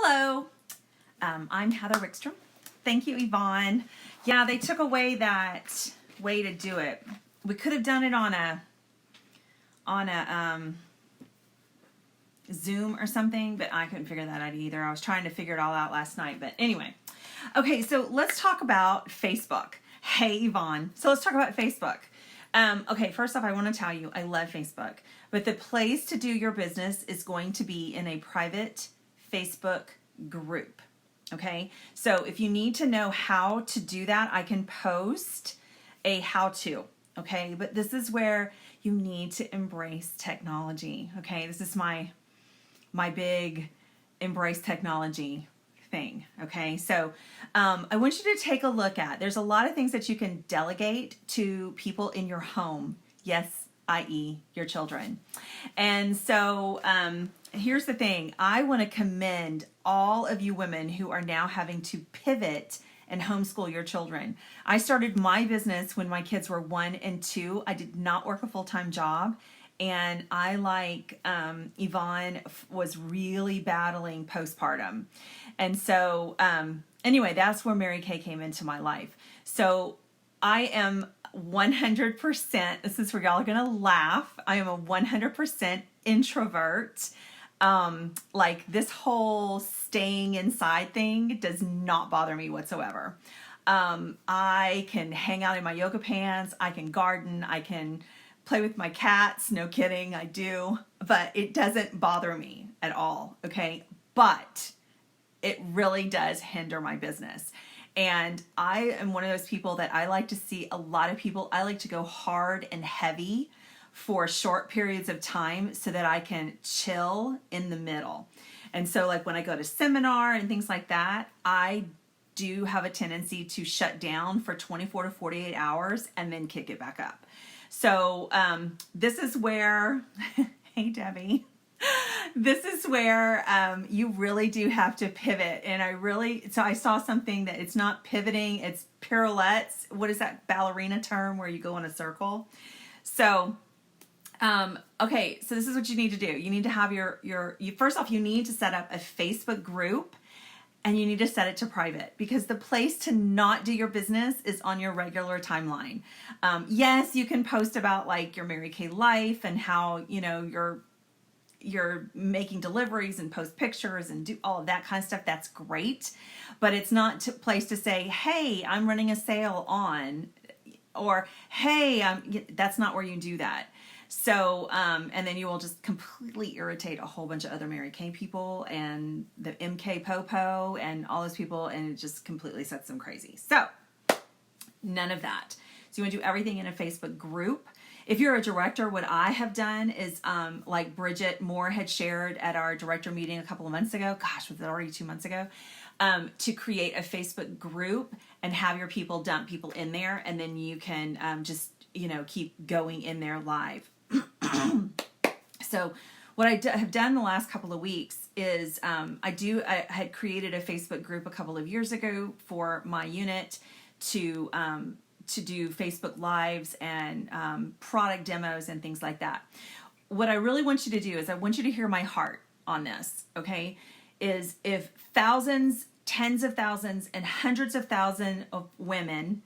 Hello, I'm Heather Wickstrom. Thank you, Yvonne. Yeah, they took away that way to do it. We could have done it on a Zoom or something, but I couldn't figure that out either. I was trying to figure it all out last night, but anyway. Okay, so let's talk about Facebook. Hey, Yvonne. So let's talk about Facebook. Okay, first off, I want to tell you, I love Facebook, but the place to do your business is going to be in a private Facebook group. Okay, so if you need to know how to do that, I can post a how-to. Okay, but this is where you need to embrace technology. Okay, this is my big embrace technology thing. Okay, so I want you to take a look at, there's a lot of things that you can delegate to people in your home. Yes, i.e. your children. And so here's the thing. I want to commend all of you women who are now having to pivot and homeschool your children. I started my business when my kids were 1 and 2. I did not work a full-time job. And I, like Yvonne, was really battling postpartum. And so anyway, that's where Mary Kay came into my life. So I am 100%, this is where y'all are going to laugh, I am a 100% introvert. Like this whole staying inside thing does not bother me whatsoever. I can hang out in my yoga pants, I can garden, I can play with my cats, no kidding, I do, but it doesn't bother me at all, okay? But it really does hinder my business. And I am one of those people that I like to see a lot of people, I like to go hard and heavy for short periods of time so that I can chill in the middle. And so like when I go to seminar and things like that, I do have a tendency to shut down for 24 to 48 hours and then kick it back up. So this is where, hey Debbie, this is where you really do have to pivot. And I saw something that it's not pivoting, it's pirouettes. What is that ballerina term where you go in a circle? So, okay, so this is what you need to do. You need to have first off, you need to set up a Facebook group. And you need to set it to private because the place to not do your business is on your regular timeline. Yes, you can post about like your Mary Kay life and how, you know, you're making deliveries and post pictures and do all of that kind of stuff. That's great. But it's not a place to say, hey, I'm running a sale on, or hey, that's not where you do that. So, and then you will just completely irritate a whole bunch of other Mary Kay people and the MK Popo and all those people, and it just completely sets them crazy. So, none of that. So you want to do everything in a Facebook group. If you're a director, what I have done is, like Bridget Moore had shared at our director meeting a couple of months ago, gosh, was it already 2 months ago, to create a Facebook group and have your people dump people in there, and then you can just, you know, keep going in there live. So what I have done the last couple of weeks is I had created a Facebook group a couple of years ago for my unit to do Facebook Lives and product demos and things like that. What I really want you to do is I want you to hear my heart on this, okay? Is if thousands, tens of thousands, and hundreds of thousands of women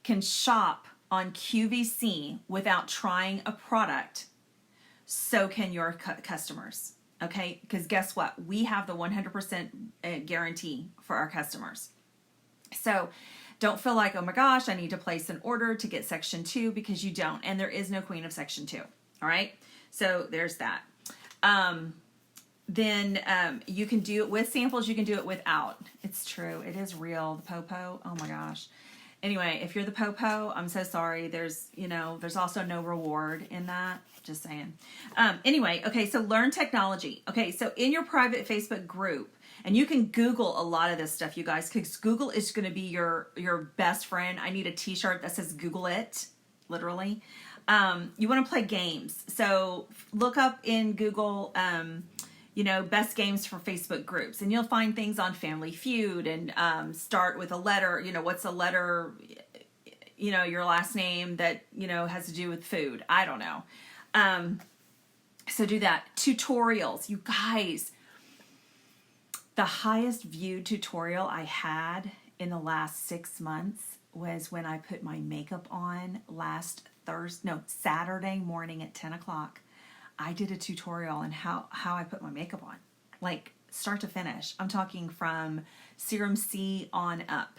can shop on QVC without trying a product, so can your customers, okay? Because guess what? We have the 100% guarantee for our customers. So don't feel like, oh my gosh, I need to place an order to get Section 2, because you don't. And there is no queen of Section 2, all right? So there's that. Then you can do it with samples. You can do it without. It's true. It is real. The Popo. Oh my gosh. Anyway, if you're the Popo, I'm so sorry. There's also no reward in that. Just saying. Anyway, okay, so learn technology. Okay, so in your private Facebook group, and you can Google a lot of this stuff, you guys, because Google is going to be your best friend. I need a t-shirt that says Google it, literally. You want to play games. So look up in Google, best games for Facebook groups, and you'll find things on Family Feud, and start with a letter. What's a letter, your last name that, has to do with food. I don't know. So do that. Tutorials. You guys, The highest viewed tutorial I had in the last 6 months was when I put my makeup on Saturday morning at 10 o'clock. I did a tutorial on how I put my makeup on, like start to finish. I'm talking from Serum C on up,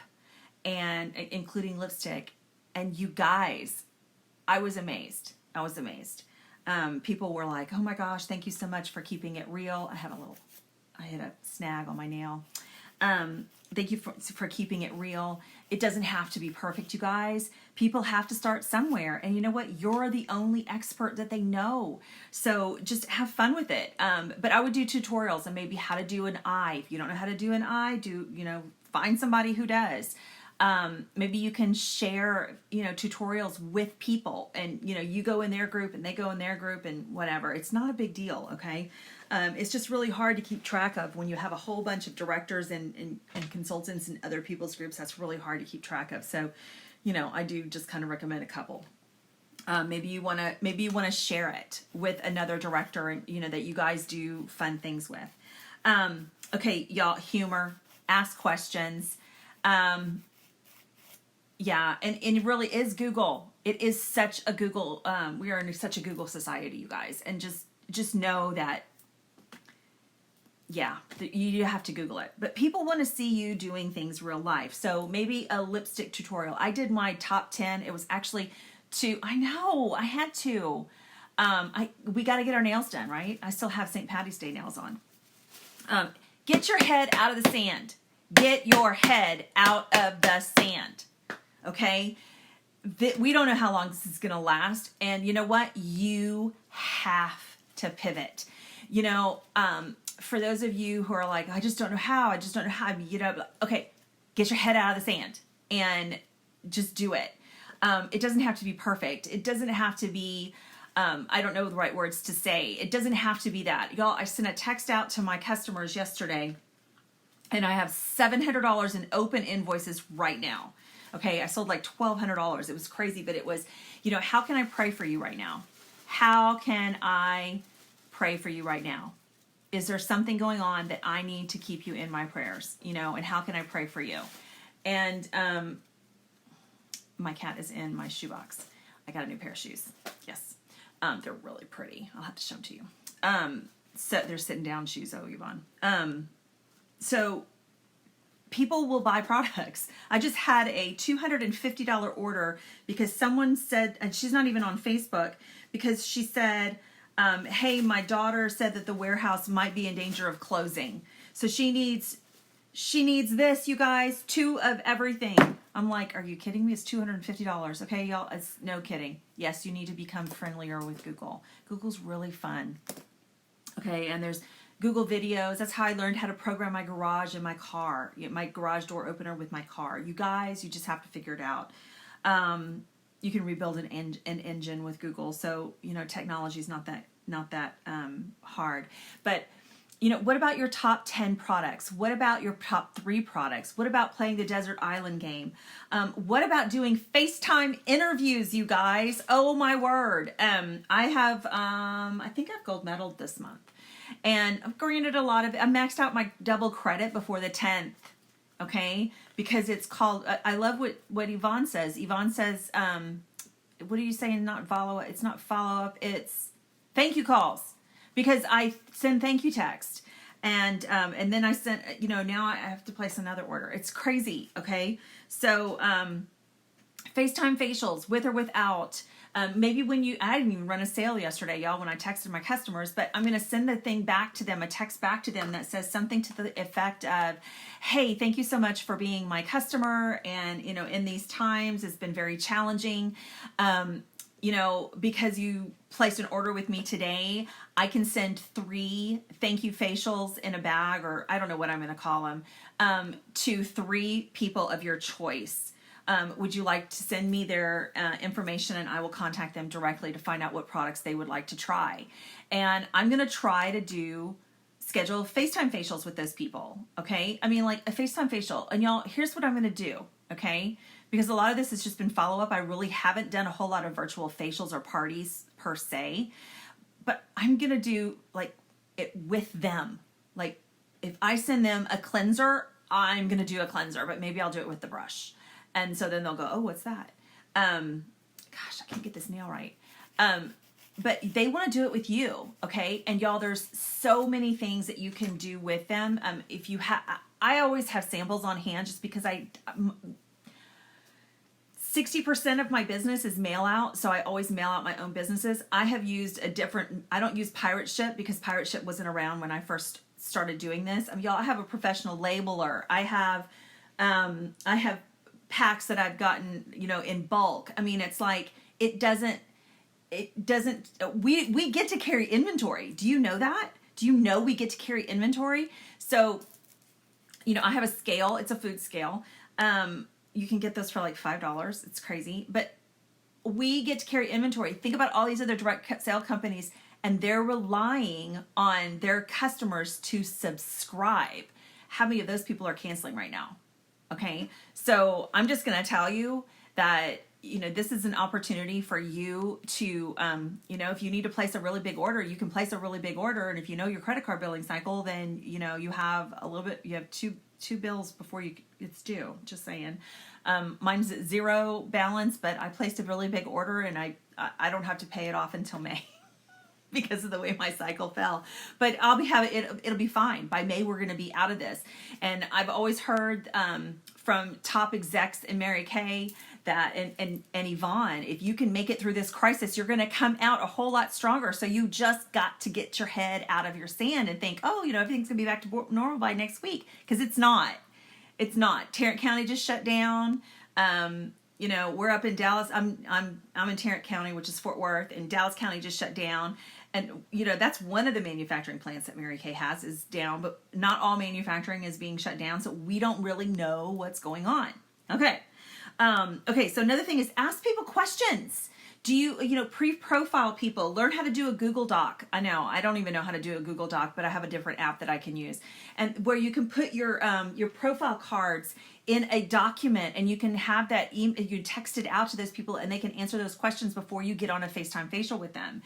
and including lipstick. And you guys, I was amazed. People were like, "Oh my gosh, thank you so much for keeping it real." I hit a snag on my nail. Thank you for keeping it real. It doesn't have to be perfect, you guys. People have to start somewhere. And you know what? You're the only expert that they know. So just have fun with it. But I would do tutorials and maybe how to do an eye. If you don't know how to do an eye, find somebody who does. Maybe you can share, tutorials with people, and, you go in their group and they go in their group and whatever. It's not a big deal. Okay. It's just really hard to keep track of when you have a whole bunch of directors and consultants in other people's groups. That's really hard to keep track of. So, I do just kind of recommend a couple. Maybe you want to share it with another director, and that you guys do fun things with. Okay, y'all, humor, ask questions. Yeah, and it really is Google. It is such a Google. We are in such a Google society, you guys, and just know that. Yeah, you have to Google it. But people want to see you doing things real life. So maybe a lipstick tutorial. I did my top 10. It was actually I know, I had to. We got to get our nails done, right? I still have St. Patty's Day nails on. Get your head out of the sand. Get your head out of the sand. Okay? We don't know how long this is going to last. And you know what? You have to pivot. For those of you who are like, I just don't know how, okay, get your head out of the sand and just do it. It doesn't have to be perfect. It doesn't have to be, I don't know the right words to say. It doesn't have to be that. Y'all, I sent a text out to my customers yesterday, and I have $700 in open invoices right now. Okay, I sold like $1,200. It was crazy, but it was, how can I pray for you right now? How can I pray for you right now? Is there something going on that I need to keep you in my prayers? And how can I pray for you? And my cat is in my shoebox. I got a new pair of shoes. Yes. They're really pretty. I'll have to show them to you. So they're sitting down shoes, Yvonne. So people will buy products. I just had a $250 order because someone said, and she's not even on Facebook, because she said, hey, my daughter said that the warehouse might be in danger of closing. So she needs this, you guys, 2 of everything. I'm like, are you kidding me? It's $250. Okay, y'all, it's no kidding. Yes, you need to become friendlier with Google. Google's really fun. Okay, and there's Google videos. That's how I learned how to program my garage in my car, my garage door opener with my car. You guys, you just have to figure it out. You can rebuild an engine with Google. So, technology is not that hard. But, what about your top 10 products? What about your top 3 products? What about playing the Desert Island game? What about doing FaceTime interviews, you guys? Oh my word. I have, I think I've gold medaled this month. And I've granted I maxed out my double credit before the 10th. Okay, because it's called, I love what Yvonne says. Yvonne says, what are you saying? Not follow up. It's not follow up. It's thank you calls, because I send thank you text. And then I sent, now I have to place another order. It's crazy. Okay. So, FaceTime facials with or without. Maybe I didn't even run a sale yesterday, y'all, when I texted my customers, but I'm going to send the thing back to them, a text back to them that says something to the effect of, hey, thank you so much for being my customer. And, in these times, it's been very challenging. Because you placed an order with me today, I can send 3 thank you facials in a bag, or I don't know what I'm going to call them, to 3 people of your choice. Would you like to send me their information, and I will contact them directly to find out what products they would like to try. And I'm going to try to schedule FaceTime facials with those people. Okay. I mean, like a FaceTime facial. And y'all, here's what I'm going to do. Okay. Because a lot of this has just been follow up. I really haven't done a whole lot of virtual facials or parties per se, but I'm going to do like it with them. Like if I send them a cleanser, I'm going to do a cleanser, but maybe I'll do it with the brush. And so then they'll go, oh, what's that? Gosh, I can't get this nail right. But they want to do it with you. Okay. And y'all, there's so many things that you can do with them. If you have, I always have samples on hand just because 60% of my business is mail out, so I always mail out my own businesses. I have used I don't use Pirate Ship because Pirate Ship wasn't around when I first started doing this. Y'all, I have a professional labeler. I have packs that I've gotten, in bulk. It's like, we get to carry inventory. Do you know that? Do you know we get to carry inventory? So, I have a scale. It's a food scale. You can get those for like $5. It's crazy. But we get to carry inventory. Think about all these other direct sale companies, and they're relying on their customers to subscribe. How many of those people are canceling right now? Okay. So I'm just going to tell you that, this is an opportunity for you to, if you need to place a really big order, you can place a really big order. And if you know your credit card billing cycle, then, you have two bills before it's due. Just saying. Mine's at zero balance, but I placed a really big order and I don't have to pay it off until May because of the way my cycle fell. But it'll be fine. By May, we're going to be out of this. And I've always heard from top execs in Mary Kay that and Yvonne, if you can make it through this crisis, you're going to come out a whole lot stronger. So you just got to get your head out of your sand and think, everything's going to be back to normal by next week, because it's not. It's not. Tarrant County just shut down. We're up in Dallas. I'm in Tarrant County, which is Fort Worth, and Dallas County just shut down. And that's one of the manufacturing plants that Mary Kay has is down, but not all manufacturing is being shut down. So we don't really know what's going on. Okay. So another thing is ask people questions. Do you, pre-profile people, learn how to do a Google Doc. I know, I don't even know how to do a Google Doc, but I have a different app that I can use, and where you can put your profile cards in a document, and you can have that you text it out to those people, and they can answer those questions before you get on a FaceTime facial with them.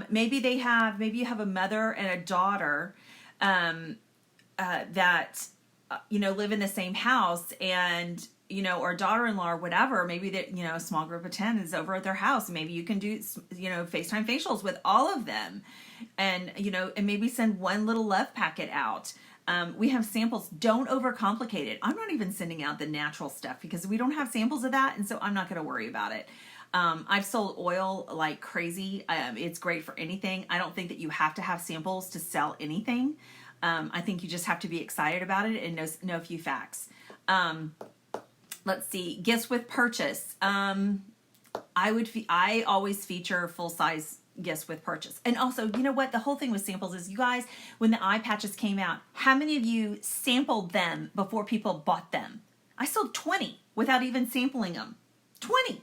Maybe you have a mother and a daughter that live in the same house, and or daughter-in-law or whatever. Maybe that, a small group of 10 is over at their house. Maybe you can do, FaceTime facials with all of them, and, and maybe send one little love packet out. We have samples. Don't overcomplicate it. I'm not even sending out the natural stuff because we don't have samples of that. And so I'm not going to worry about it. I've sold oil like crazy. It's great for anything. I don't think that you have to have samples to sell anything. I think you just have to be excited about it and know a few facts. Let's see, gifts with purchase. I always feature full size gifts with purchase. And also, what the whole thing with samples is, you guys, when the eye patches came out, how many of you sampled them before people bought them? I sold 20 without even sampling them. 20.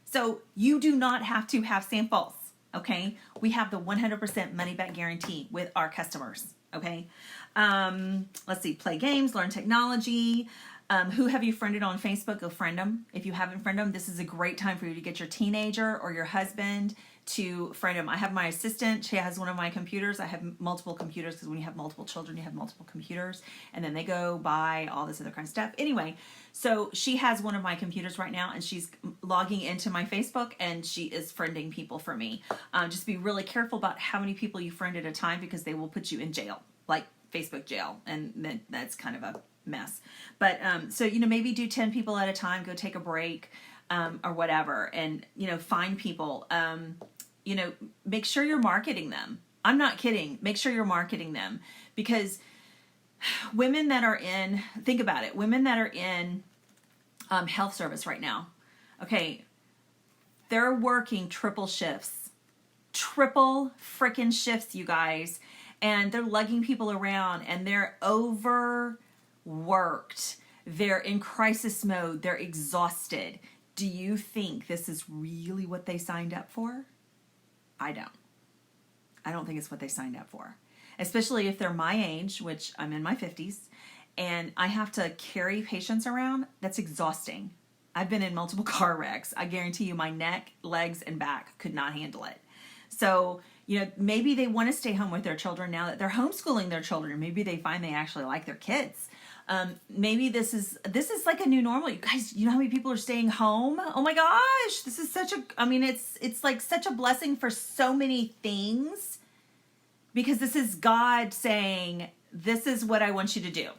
So you do not have to have samples. Okay. We have the 100% money back guarantee with our customers. Okay. Let's see, play games, learn technology. Who have you friended on Facebook? Go friend them. If you haven't friended them, this is a great time for you to get your teenager or your husband to friend them. I have my assistant. She has one of my computers. I have multiple computers because when you have multiple children, you have multiple computers, and then they go buy all this other kind of stuff. Anyway, so she has one of my computers right now, and she's logging into my Facebook, and she is friending people for me. Just be really careful about how many people you friend at a time, because they will put you in jail, like Facebook jail, and then that's kind of a mess. But so maybe do 10 people at a time, go take a break, or whatever, and find people. Make sure you're marketing them. I'm not kidding. Make sure you're marketing them, because women that are in, think about it, women that are in health service right now, okay, they're working triple freaking shifts, you guys, and they're lugging people around, and they're overworked. They're in crisis mode. They're exhausted. Do you think this is really what they signed up for? I don't. I don't think it's what they signed up for. Especially if they're my age, which I'm in my 50s, and I have to carry patients around. That's exhausting. I've been in multiple car wrecks. I guarantee you my neck, legs, and back could not handle it. So, maybe they want to stay home with their children now that they're homeschooling their children. Maybe they find they actually like their kids. Maybe this is like a new normal. You guys, you know how many people are staying home? Oh my gosh, this is it's like such a blessing for so many things, because this is God saying, this is what I want you to do.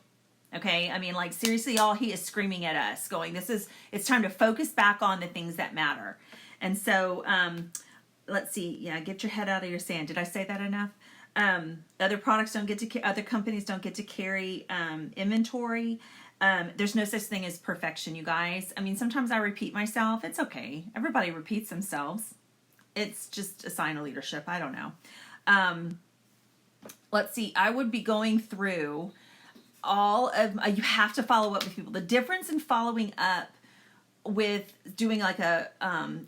Okay. I mean, like, seriously, y'all, he is screaming at us going, it's time to focus back on the things that matter. And so, let's see. Yeah. Get your head out of your sand. Did I say that enough? Other companies don't get to carry, inventory. There's no such thing as perfection, you guys. I mean, sometimes I repeat myself. It's okay. Everybody repeats themselves. It's just a sign of leadership. I don't know. Let's see. I would be going through all of, you have to follow up with people. The difference in following up with doing like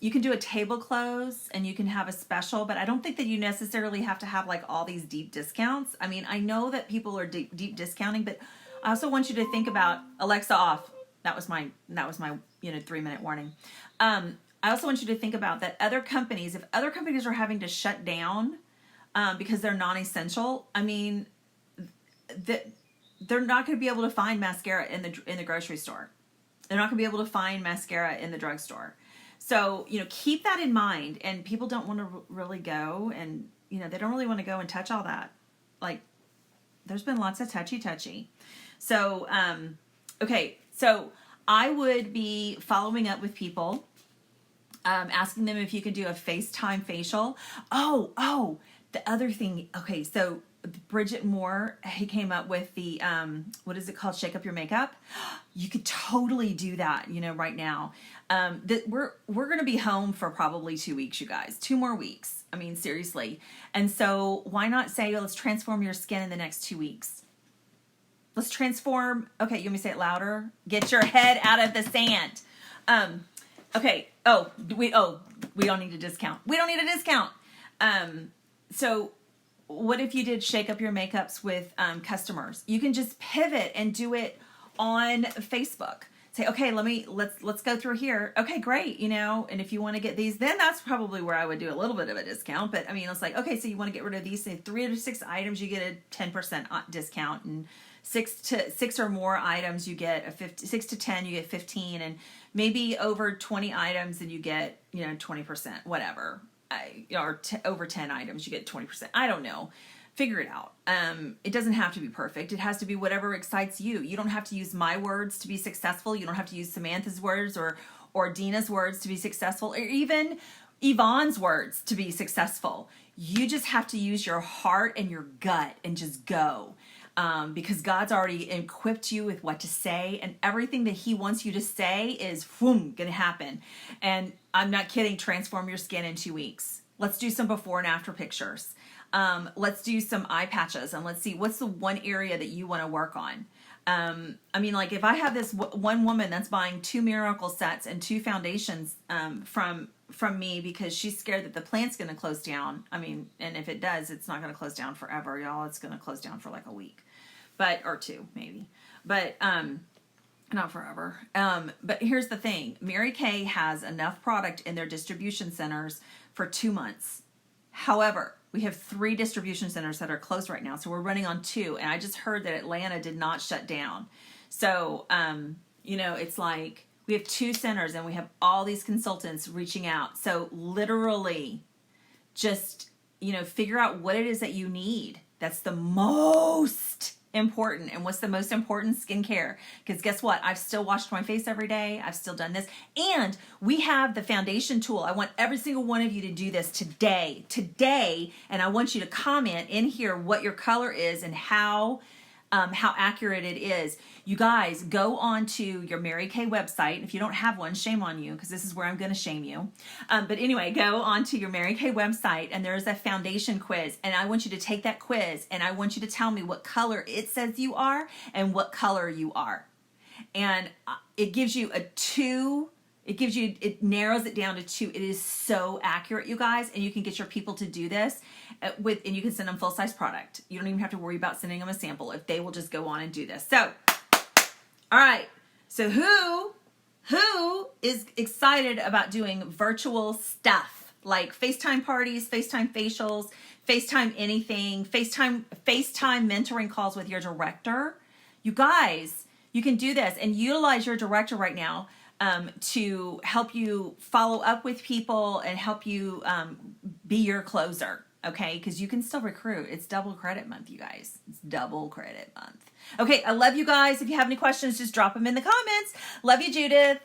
you can do a table close and you can have a special, but I don't think that you necessarily have to have like all these deep discounts. I mean, I know that people are deep discounting, but I also want you to think about Alexa off. That was my 3-minute warning. I also want you to think about that if other companies are having to shut down because they're non-essential, I mean, they're not going to be able to find mascara in the grocery store. They're not going to be able to find mascara in the drugstore. So, keep that in mind. And people don't want to really go, and, they don't really want to go and touch all that. Like, there's been lots of touchy. So, okay. So I would be following up with people, asking them if you could do a FaceTime facial. Oh, the other thing. Okay. So Bridget Moore, he came up with the, what is it called? Shake Up Your Makeup. You could totally do that, right now. We're going to be home for probably 2 weeks, you guys, 2 more weeks. I mean, seriously. And so why not say, let's transform your skin in the next 2 weeks. Let's transform. Okay. You want me to say it louder? Get your head out of the sand. Okay. We don't need a discount. We don't need a discount. So what if you did Shake Up Your Makeups with customers? You can just pivot and do it on Facebook. Say, okay, let's go through here. Okay, great. And if you want to get these, then that's probably where I would do a little bit of a discount. But I mean, it's like, okay, so you want to get rid of these, say 3 to 6 items, you get a 10% discount, and 6 or more items, you get 6 to 10, you get 15, and maybe over 20 items, then you get 20%, whatever. Or over 10 items, you get 20%. I don't know. Figure it out. It doesn't have to be perfect. It has to be whatever excites you. You don't have to use my words to be successful. You don't have to use Samantha's words or Dina's words to be successful, or even Yvonne's words to be successful. You just have to use your heart and your gut and just go. Because God's already equipped you with what to say, and everything that he wants you to say is going to happen. And I'm not kidding. Transform your skin in 2 weeks. Let's do some before and after pictures. Let's do some eye patches, and let's see what's the one area that you want to work on. I mean, like, if I have this one woman that's buying 2 miracle sets and 2 foundations from me because she's scared that the plant's going to close down. I mean, and if it does, it's not going to close down forever, y'all. It's going to close down for like a week, or 2 maybe, but not forever. But here's the thing: Mary Kay has enough product in their distribution centers for 2 months. However, we have 3 distribution centers that are closed right now, so we're running on 2. And I just heard that Atlanta did not shut down. So, it's like we have 2 centers and we have all these consultants reaching out. So literally just, figure out what it is that you need. That's the most important. And what's the most important? Skincare. Because guess what? I've still washed my face every day. I've still done this. And we have the foundation tool. I want every single one of you to do this today. And I want you to comment in here what your color is and how accurate it is. You guys, go on to your Mary Kay website. If you don't have one, shame on you, because this is where I'm going to shame you. But anyway, go on to your Mary Kay website, and there's a foundation quiz. And I want you to take that quiz, and I want you to tell me what color it says you are and what color you are. And it gives you a 2. It narrows it down to 2. It is so accurate, you guys, and you can get your people to do this and you can send them full-size product. You don't even have to worry about sending them a sample if they will just go on and do this. So, all right. So who is excited about doing virtual stuff like FaceTime parties, FaceTime facials, FaceTime anything, FaceTime mentoring calls with your director. You guys, you can do this and utilize your director right now to help you follow up with people and help you be your closer. Okay, because you can still recruit. It's double credit month, you guys. It's double credit month. Okay, I love you guys. If you have any questions, just drop them in the comments. Love you, Judith.